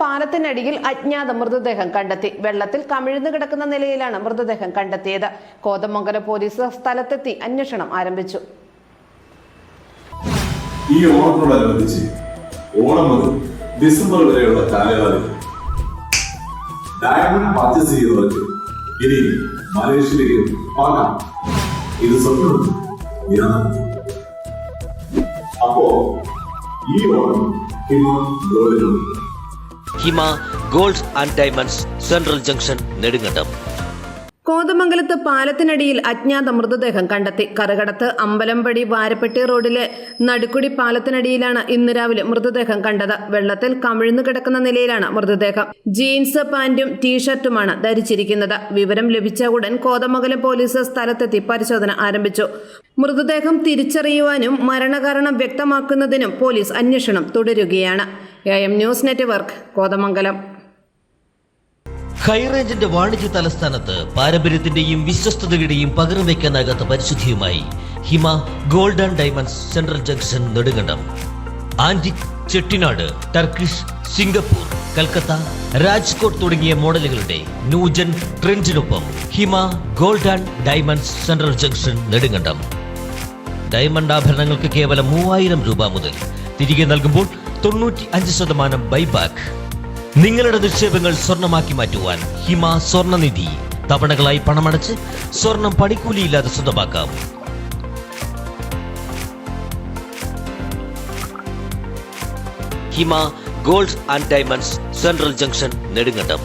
പാലത്തിനടിയിൽ അജ്ഞാത മൃതദേഹം കണ്ടെത്തി. വെള്ളത്തിൽ കമിഴ്ന്നു കിടക്കുന്ന നിലയിലാണ് മൃതദേഹം കണ്ടെത്തിയത്. കോതമംഗലം പോലീസ് സ്ഥലത്തെത്തി അന്വേഷണം ആരംഭിച്ചു. ഈ ഓണത്തോടനുബന്ധിച്ച് ഓണം മുതൽ ഡിസംബർ വരെയുള്ള കാലയളവിൽ ഡയമണ്ട് പർച്ചേസ് ചെയ്യുന്നവർക്ക് ഇനി മലേഷ്യയിലേക്ക് പോകാം. ഇത് സ്വന്തം അപ്പോ ഈ Onam Hima gold and diamonds, central junction, Nedumkandam. കോതമംഗലത്ത് പാലത്തിനടിയിൽ അജ്ഞാത മൃതദേഹം കണ്ടെത്തി. കറുകടത്ത് അമ്പലംപടി വാരപ്പെട്ടി റോഡിലെ നടുക്കുടി പാലത്തിനടിയിലാണ് ഇന്ന് രാവിലെ മൃതദേഹം കണ്ടത്. വെള്ളത്തിൽ കമിഴ്ന്നു കിടക്കുന്ന നിലയിലാണ് മൃതദേഹം. ജീൻസ് പാന്റും ടീഷർട്ടുമാണ് ധരിച്ചിരിക്കുന്നത്. വിവരം ലഭിച്ച ഉടൻ കോതമംഗലം പോലീസ് സ്ഥലത്തെത്തി പരിശോധന ആരംഭിച്ചു. മൃതദേഹം തിരിച്ചറിയുവാനും മരണകാരണം വ്യക്തമാക്കുന്നതിനും പോലീസ് അന്വേഷണം തുടരുകയാണ്. AM news network, Kothamangalam. ഹൈറേഞ്ചിന്റെ വാണിജ്യ തലസ്ഥാനത്ത് പാരമ്പര്യത്തിന്റെയും വിശ്വസ്തതയുടെയും പകരം വയ്ക്കാനാകാത്ത പരിശുദ്ധിയുമായി Hima gold and diamonds, central junction, Nedumkandam. Antique, Chettinad, Turkish, Singapore, Calcutta, Rajkot തുടങ്ങിയ മോഡലുകളുടെ ന്യൂജൻ ട്രെൻഡിനൊപ്പം Hima gold and diamonds, central junction, Nedumkandam. Diamond ആഭരണങ്ങൾക്ക് കേവലം 3000 രൂപ മുതൽ. തിരികെ നൽകുമ്പോൾ 95% ബൈബാക്ക്. നിങ്ങളുടെ നിക്ഷേപങ്ങൾ സ്വർണമാക്കി മാറ്റുവാൻ ഹിമ സ്വർണനിധി. തവണകളായി പണമടച്ച് സ്വർണം പണിക്കൂലിയില്ലാതെ സ്വന്തമാക്കാം. Hima gold and diamonds, central junction, Nedumkandam.